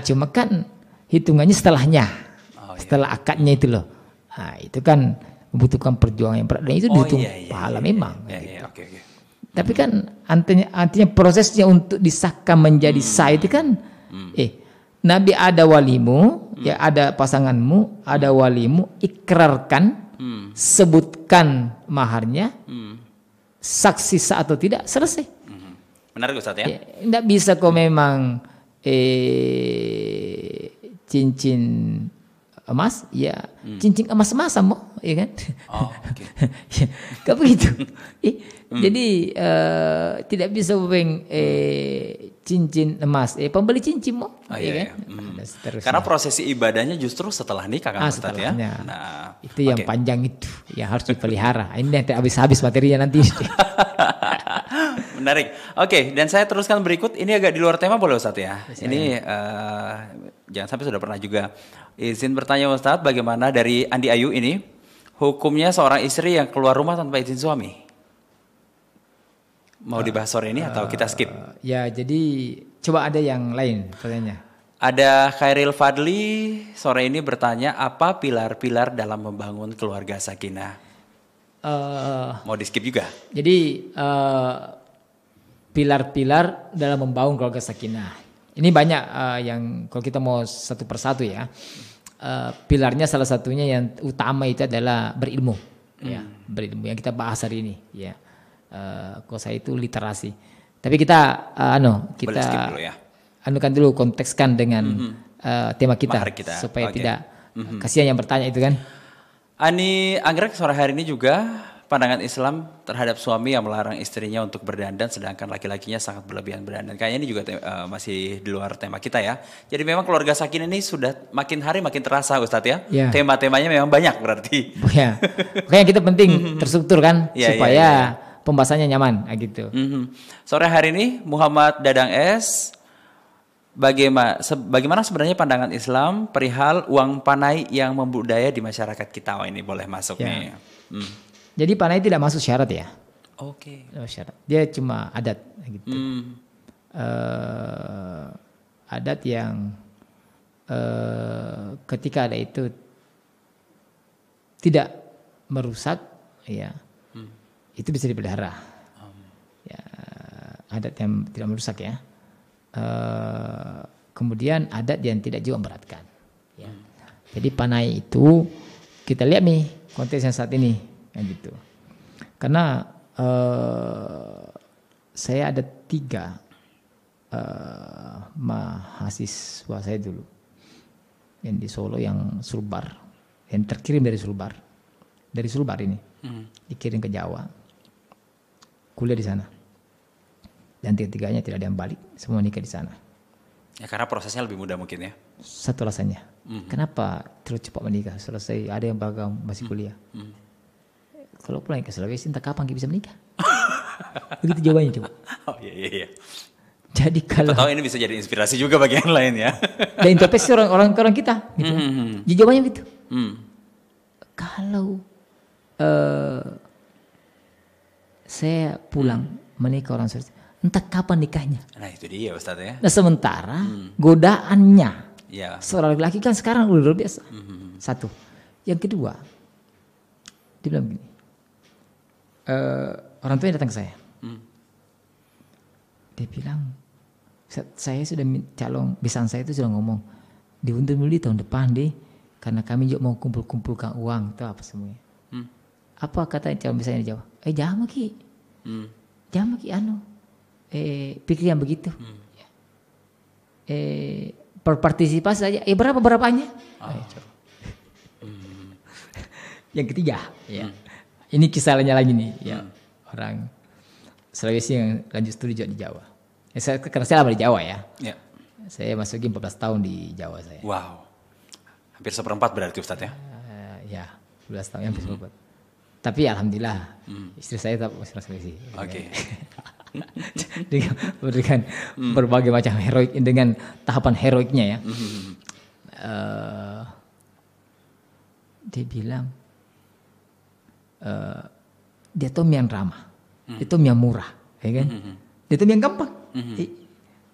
Cuma kan hitungannya setelahnya. Setelah akadnya itu loh. Itu kan membutuhkan perjuangan yang berat dan itu dihitung pahala memang. Oke. Tapi kan artinya prosesnya untuk disahkan menjadi sah itu kan Nabi ada walimu, ya ada pasanganmu, ada walimu, ikrarkan, sebutkan maharnya, saksi sah atau tidak, selesai. Menarik Ustaz ya? Tidak bisa kok memang cincin emas, ya cincin emas mau, ya kan? Gak begitu. Jadi tidak bisa cincin emas, pembeli cincin mau, Oh, ya iya, kan? Dan seterusnya. Karena prosesi ibadahnya justru setelah nikah kan Ustadz ya. setelahnya. Nah, Itu yang panjang itu, yang harus dipelihara. Ini nanti habis-habis materinya nanti. menarik. Oke, dan saya teruskan berikut. Ini agak di luar tema boleh Ustadz ya. Ini jangan sampai sudah pernah juga. Izin bertanya Ustadz, bagaimana dari Andi Ayu ini hukumnya seorang istri yang keluar rumah tanpa izin suami? Mau dibahas sore ini atau kita skip? Ya, jadi coba ada yang lain pertanyaannya. Ada Khairil Fadli sore ini bertanya, apa pilar-pilar dalam membangun keluarga sakinah? Mau di skip juga? Jadi pilar-pilar dalam membangun keluarga sakinah. Ini banyak yang kalau kita mau satu persatu ya. Pilarnya salah satunya yang utama itu adalah berilmu. Ya, berilmu yang kita bahas hari ini. Ya, kalau saya itu literasi. Tapi kita Boleh skip dulu ya. anukan dulu kontekskan dengan tema kita, kita. supaya Oke. tidak kasihan yang bertanya itu kan. Ani Anggrek sore hari ini juga pandangan Islam terhadap suami yang melarang istrinya untuk berdandan sedangkan laki-lakinya sangat berlebihan berdandan. Kayaknya ini juga masih di luar tema kita ya. Jadi memang keluarga sakinah ini sudah makin hari makin terasa Ustadz ya. Ya. Tema-temanya memang banyak berarti. Ya, makanya kita penting terstruktur kan, Ya, supaya ya. pembahasannya nyaman gitu. Sore hari ini Muhammad Dadang S. Bagaimana sebenarnya pandangan Islam perihal uang panai yang membudaya di masyarakat kita? Oh, ini boleh masuk Ya. nih. Jadi panai tidak masuk syarat ya. Oke. Tidak masuk syarat. Dia cuma adat gitu. Adat yang ketika ada itu tidak merusak, ya, itu bisa dipelihara. Ya, adat yang tidak merusak ya. Kemudian adat yang tidak juga memberatkan. Ya. Jadi panai itu kita lihat nih konteksnya saat ini, kan gitu. Karena saya ada 3 mahasiswa saya dulu yang di Solo yang Sulbar, yang terkirim dari Sulbar ini dikirim ke Jawa, kuliah di sana, dan 3-tiganya tidak ada yang balik, semua nikah di sana. Ya karena prosesnya lebih mudah mungkin ya. Satu alasannya, kenapa terlalu cepat menikah? Selesai ada yang bagang masih kuliah. Kalau pulang ke Sulawesi entah kapan kita bisa menikah. Begitu jawabannya coba. Oh iya. Jadi kalau Tahu ini bisa jadi inspirasi juga bagi yang lain ya. dan interpretasi orang kita gitu. Jadi jawabannya gitu. Kalau saya pulang menikah orang Sulawesi, entah kapan nikahnya. Nah itu dia Ustadz ya. Nah sementara godaannya Ya. seorang laki-laki kan sekarang udah luar biasa. Satu. Yang kedua, dia bilang begini, orang tuanya datang ke saya. Dia bilang, saya sudah calon besan saya itu sudah ngomong, diundur dulu di tahun depan deh, karena kami juga mau kumpul-kumpulkan uang itu apa semuanya. Apa kata calon besan di Jawa? Jangan ki, jangan ki pikir yang begitu. Berpartisipasi saja. Berapanya? Yang ketiga, ya. Ini kisah lainnya lagi nih, ya. Orang Sulawesi yang lanjut studi di Jawa. Karena saya lama di Jawa ya. Ya. Saya masukin 14 tahun di Jawa saya. Wow. Hampir 1/4 berarti Ustadz ya. Ya, 12 tahun hampir 1/4. Tapi alhamdulillah istri saya tetap masih Sulawesi. Oke. Dengan memberikan berbagai macam heroik dengan tahapan heroiknya ya. Dia bilang dia tom yang ramah, dia tom yang murah, ya kan? Dia tom yang gampang.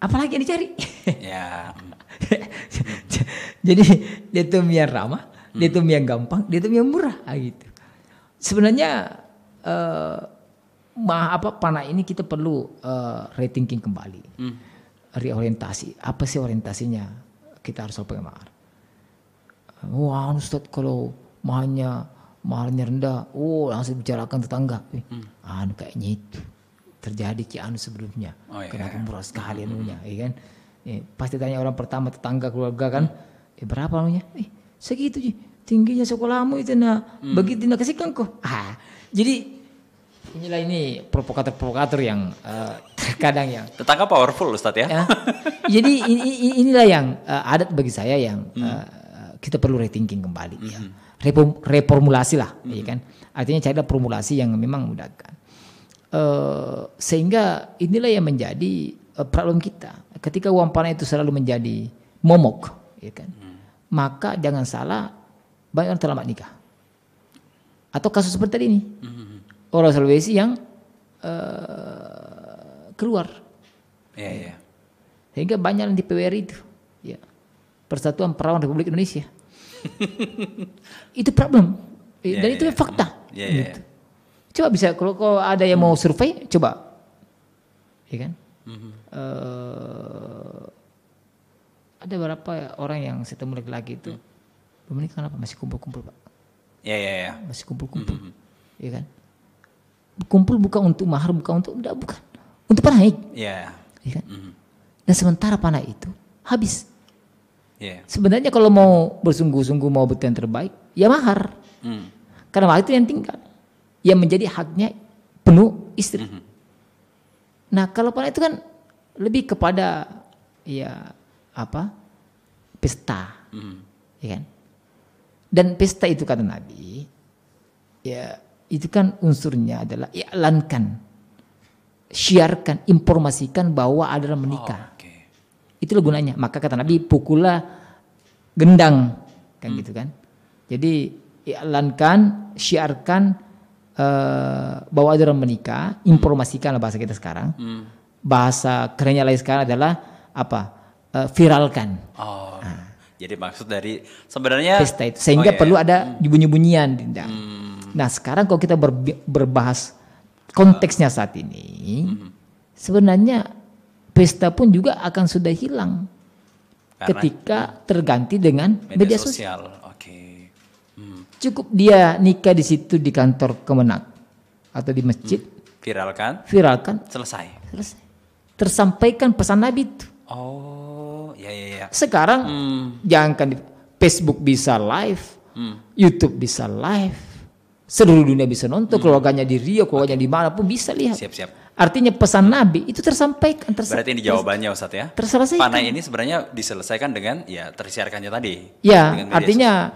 Apalagi yang dicari? Ya. Jadi dia tom yang ramah, dia tom yang gampang, dia tom yang murah, gitu. Sebenarnya panah ini kita perlu rethinking kembali, reorientasi. Apa sih orientasinya? Kita harus pakai mahar. Wah, Ustaz kalau mahalnya rendah, langsung bicarakan tetangga. Kayaknya itu terjadi sebelumnya. Kenapa murah sekali anunya, ya kan? Pasti tanya orang pertama tetangga keluarga kan, berapa anunya? Segitu tingginya sekolahmu itu begitu nak kasihkan kok. Jadi Inilah ini provokator-provokator yang terkadang yang Tetangga powerful Ustadz ya. ya. Jadi inilah yang adat bagi saya yang kita perlu rethinking kembali ya. Reformulasi lah, ya kan. Artinya carilah formulasi yang memang memudahkan. Sehingga inilah yang menjadi problem kita. Ketika uang panai itu selalu menjadi momok, ya kan. Maka jangan salah, banyak orang terlambat nikah. Atau kasus seperti tadi ini, orang Sulawesi yang keluar, sehingga banyak yang di PWRI itu, ya. Persatuan Perawan Republik Indonesia. Itu problem, dan itu fakta. Gitu. Coba bisa kalau ada yang mau survei, coba, ya kan? Ada berapa orang yang saya temui laki-laki itu, ini kenapa masih kumpul-kumpul Pak? Masih kumpul-kumpul, ya kan? Kumpul bukan untuk mahar, bukan untuk panai, ya kan? Dan sementara panai itu habis. Sebenarnya kalau mau bersungguh-sungguh mau betul yang terbaik, ya mahar. Karena mahar itu yang tinggal, yang menjadi haknya penuh istri. Nah kalau panai itu kan lebih kepada ya apa? Pesta, ya kan? Dan pesta itu kata Nabi, ya itu kan unsurnya adalah iklankan, syiarkan, informasikan bahwa adalah menikah. Itulah gunanya. Maka kata Nabi, pukullah gendang, kan gitu kan. Jadi iklankan, syiarkan bahwa adalah menikah, informasikan bahasa kita sekarang. Bahasa kerennya lain sekarang adalah apa? Viralkan. Jadi maksud dari sebenarnya pesta itu, sehingga perlu ada bunyi-bunyian. Nah sekarang kalau kita berbahas konteksnya saat ini, sebenarnya pesta pun juga akan sudah hilang ketika terganti dengan media sosial. Cukup dia nikah di situ di kantor Kemenak atau di masjid, viralkan, selesai. Tersampaikan pesan Nabi itu. Sekarang jangankan di Facebook bisa live, YouTube bisa live, seluruh dunia bisa nonton, keluarganya di Rio, keluarganya di mana pun bisa lihat. Artinya pesan Nabi itu tersampaikan. Berarti ini jawabannya Ustadz ya. Terselesaikan. Panai ini sebenarnya diselesaikan dengan ya tersiarkannya tadi. Ya, artinya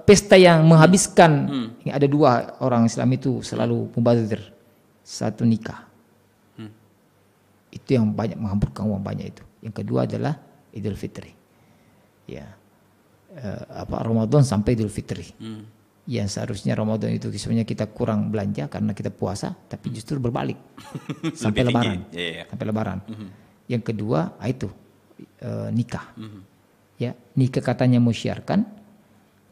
pesta yang menghabiskan, ada dua orang Islam itu selalu mubazir, satu nikah. Itu yang banyak menghamburkan uang banyak itu. Yang kedua adalah Idul Fitri. Ya. Ramadan sampai Idul Fitri. Yang seharusnya Ramadan itu sebenarnya kita kurang belanja karena kita puasa, tapi justru berbalik sampai Lebaran. Sampai Lebaran. Yang kedua itu nikah. Ya, nikah katanya mau syiarkan,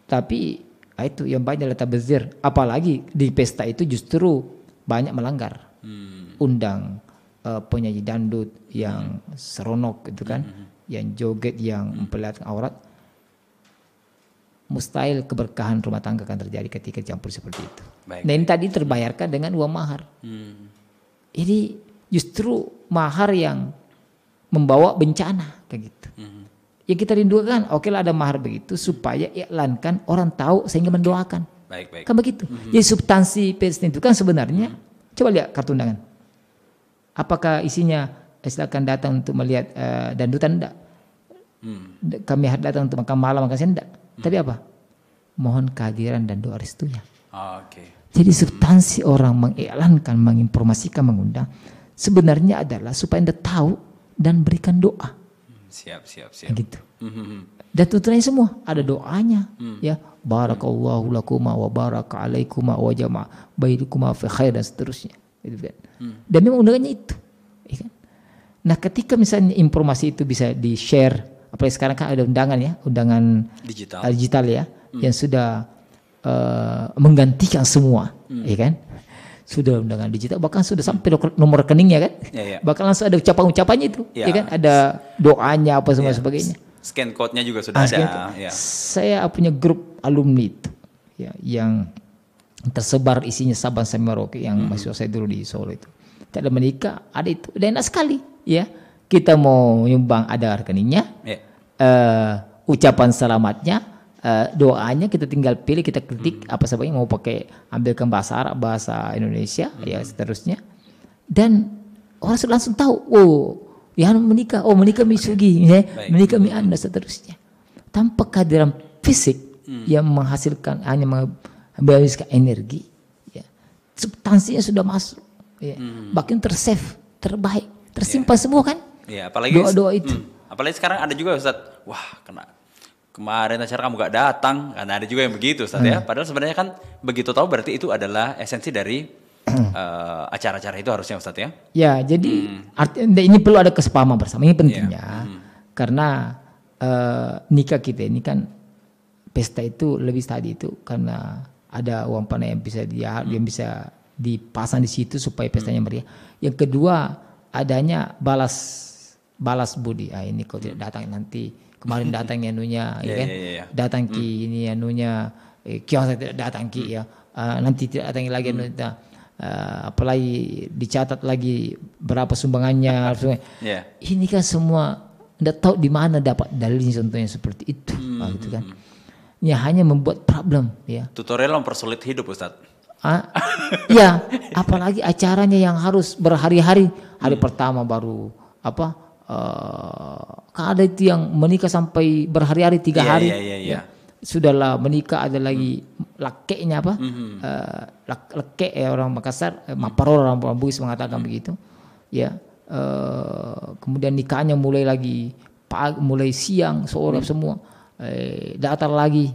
tapi itu yang banyak letak bezir. Apalagi di pesta itu justru banyak melanggar. Undang penyanyi dangdut yang seronok itu kan, yang joget, yang memperlihatkan aurat. Mustahil keberkahan rumah tangga akan terjadi ketika campur seperti itu. Nah ini tadi terbayarkan dengan uang mahar. Jadi justru mahar yang membawa bencana kayak gitu. Yang kita rindukan, oke lah ada mahar begitu supaya iklankan, orang tahu sehingga mendoakan. Kan begitu. Jadi substansi pesta itu kan sebenarnya, coba lihat kartu undangan. Apakah isinya silakan datang untuk melihat dangdutan? Enggak. Kami datang untuk makan malam, makan siang, enggak. Tapi apa? Mohon kehadiran dan doa restunya. Jadi substansi orang mengiklankan, menginformasikan, mengundang sebenarnya adalah supaya Anda tahu dan berikan doa. Siap. Gitu. Dan tuntunannya semua ada doanya. Ya, barakallahu lakuma wa baraka alaikuma wa jama' bainakuma fi khair dan seterusnya. Gitu kan. Dan memang undangannya itu. Ya kan? Nah, ketika misalnya informasi itu bisa di-share, apalagi sekarang kan ada undangan ya, undangan digital ya, yang sudah menggantikan semua, ya kan? Sudah undangan digital, bahkan sudah sampai nomor rekeningnya kan, bahkan langsung ada ucapan-ucapannya itu, ya kan? Ada doanya apa semua sebagainya. Scan code-nya juga sudah ada. Saya punya grup alumni itu, ya, yang tersebar isinya Sabang sampai Merauke, yang mahasiswa saya dulu di Solo itu. Tak ada menikah, ada itu, dan enak sekali, ya. Kita mau nyumbang ada rekeningnya, ucapan selamatnya, doanya kita tinggal pilih, kita ketik apa sebaiknya, mau pakai ambilkan bahasa Arab, bahasa Indonesia, ya seterusnya. Dan orang sudah langsung tahu, oh ya menikah, oh menikah Misugi, ya, menikah mi Anda, seterusnya. Tanpa kehadiran fisik yang menghasilkan hanya menghabiskan energi, ya, substansinya sudah masuk, ya, bahkan tersave, terbaik, tersimpan semua kan. Ya, apalagi doa-doa itu. Apalagi sekarang ada juga Ustaz, wah kemarin acara kamu gak datang, karena ada juga yang begitu Ustaz ya. Padahal sebenarnya kan begitu tahu berarti itu adalah esensi dari acara-acara itu harusnya Ustaz ya. Ya, jadi ini perlu ada kesepahaman bersama, ini pentingnya. Karena nikah kita ini kan pesta itu lebih tadi itu karena ada uang panai yang bisa dipasang di situ supaya pestanya meriah. Yang kedua adanya balas budi. Ini kau tidak datang nanti, kemarin datang anunya, ya kan? Datang ki ini anunya, kios tidak datang ki ya. Nanti tidak datang lagi anunya. Apalagi dicatat lagi berapa sumbangannya. Ini kan semua tidak tahu di mana dapat dalilnya, contohnya seperti itu, gitu kan? Ya hanya membuat problem, ya. Tutorial mempersulit hidup, Ustadz. Ya, apalagi acaranya yang harus berhari-hari. Hari pertama baru kan ada itu yang menikah sampai berhari-hari 3 hari. Ya. Sudahlah menikah, ada lagi lakeknya leke orang Makassar, Maparor orang Bugis mengatakan begitu. Ya, kemudian nikahnya mulai siang sore semua, datang lagi.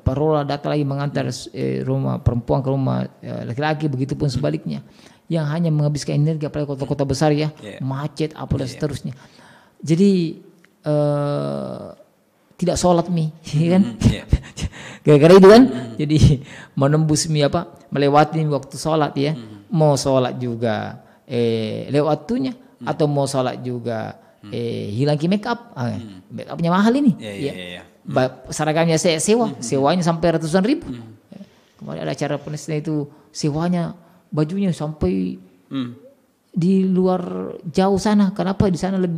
Parola datang lagi mengantar rumah perempuan ke rumah laki-laki, begitupun sebaliknya. Yang hanya menghabiskan energi, apalagi kota-kota besar ya, macet apa dan seterusnya. Jadi tidak sholat kan? Gara-gara itu kan, jadi menembus melewati waktu sholat ya. Mau sholat juga lewat waktunya, atau mau sholat juga hilang make up, make upnya mahal ini. Seragamnya saya sewanya sampai ratusan ribu. Kemarin ada acara penista itu, sewanya bajunya sampai di luar jauh sana. Kenapa? Di sana lebih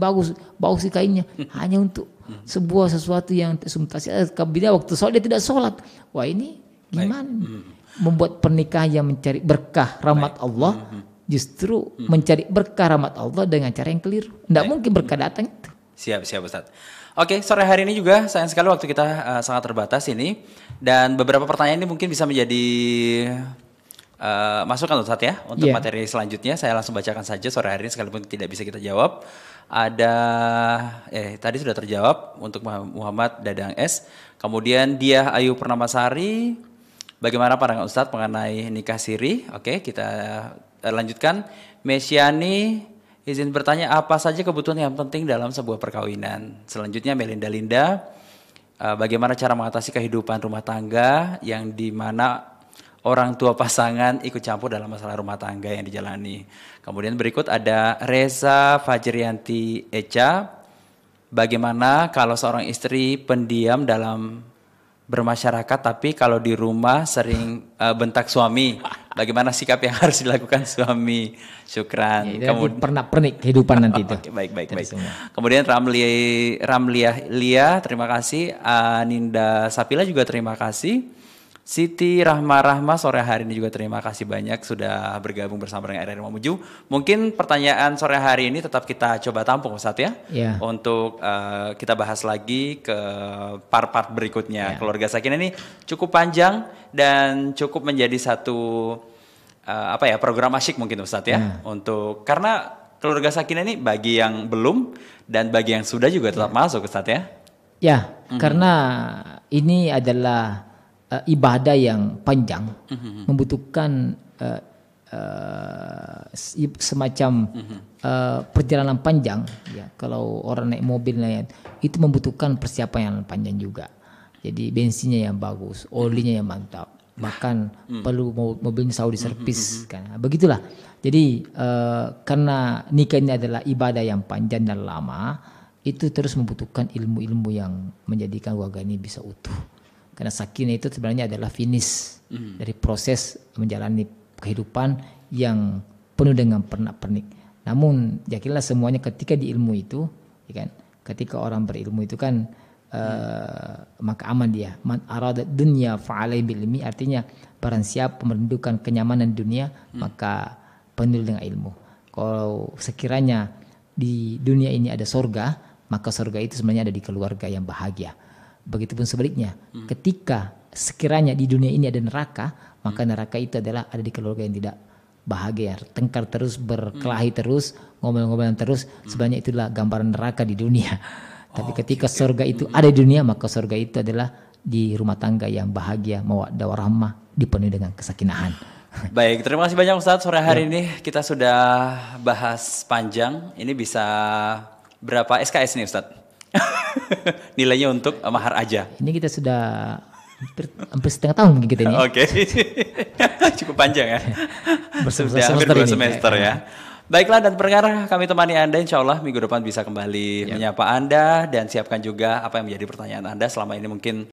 bagus kainnya. Hanya untuk sesuatu yang kabila waktu sholat dia tidak sholat. Wah, ini gimana? Membuat pernikahan yang mencari berkah rahmat Allah, justru mencari berkah rahmat Allah dengan cara yang keliru. Tidak mungkin berkah datang itu. Siap Ustaz. Oke, sore hari ini juga sayang sekali waktu kita sangat terbatas ini, dan beberapa pertanyaan ini mungkin bisa menjadi masukan Ustaz ya untuk materi selanjutnya. Saya langsung bacakan saja sore hari ini sekalipun tidak bisa kita jawab. Ada tadi sudah terjawab untuk Muhammad Dadang S. Kemudian Diah Ayu Pernamasari, bagaimana pandangan Ustaz mengenai nikah siri? Oke, kita lanjutkan. Mesiani izin bertanya, apa saja kebutuhan yang penting dalam sebuah perkawinan? Selanjutnya Melinda Linda, bagaimana cara mengatasi kehidupan rumah tangga yang dimana orang tua pasangan ikut campur dalam masalah rumah tangga yang dijalani? Kemudian berikut ada Reza Fajrianti Echa, bagaimana kalau seorang istri pendiam dalam bermasyarakat tapi kalau di rumah sering bentak suami? Bagaimana sikap yang harus dilakukan suami? Syukran. Kemudian pernik kehidupan nanti itu. Oke, baik. Kemudian Ramlia Lia, terima kasih. Aninda Sapila juga terima kasih. Siti Rahma sore hari ini juga terima kasih banyak sudah bergabung bersama dengan RRI Mamuju. Mungkin pertanyaan sore hari ini tetap kita coba tampung Ustaz ya. Untuk kita bahas lagi ke part-part berikutnya. Keluarga Sakinah ini cukup panjang dan cukup menjadi satu program asyik mungkin Ustaz ya. Untuk karena Keluarga Sakinah ini bagi yang belum dan bagi yang sudah juga tetap masuk Ustaz ya. Ya, karena ini adalah ibadah yang panjang, membutuhkan semacam perjalanan panjang. Ya, kalau orang naik mobil itu membutuhkan persiapan yang panjang juga. Jadi bensinnya yang bagus, olinya yang mantap, bahkan perlu mobilnya selalu diservis. Kan. Begitulah. Jadi karena nikah ini adalah ibadah yang panjang dan lama, itu terus membutuhkan ilmu-ilmu yang menjadikan keluarga ini bisa utuh. Karena sakinah itu sebenarnya adalah finish dari proses menjalani kehidupan yang penuh dengan pernak-pernik. Namun yakinlah semuanya ketika di ilmu itu, ya kan? Ketika orang berilmu itu kan maka aman dia. Man arada dunya fa'alai bil ilmi, artinya barang siapa merindukan kenyamanan dunia maka penuh dengan ilmu. Kalau sekiranya di dunia ini ada sorga, maka sorga itu sebenarnya ada di keluarga yang bahagia. Begitupun sebaliknya, ketika sekiranya di dunia ini ada neraka, maka neraka itu adalah ada di keluarga yang tidak bahagia, tengkar terus, berkelahi terus, ngomel-ngomelan terus. Sebenarnya itulah gambaran neraka di dunia. Tapi ketika sorga itu ada di dunia, maka sorga itu adalah di rumah tangga yang bahagia, mawaddah warahmah, dipenuhi dengan kesakinahan. Baik, terima kasih banyak Ustadz. Sore hari ini kita sudah bahas panjang. Ini bisa berapa SKS nih Ustadz? Nilainya untuk mahar aja. Ini kita sudah hampir setengah tahun mungkin kita ini. Oke. Cukup panjang ya. Sudah hampir 2 semester ya. Baiklah, dan pendengar, kami temani Anda, insya Allah minggu depan bisa kembali menyapa Anda dan siapkan juga apa yang menjadi pertanyaan Anda selama ini mungkin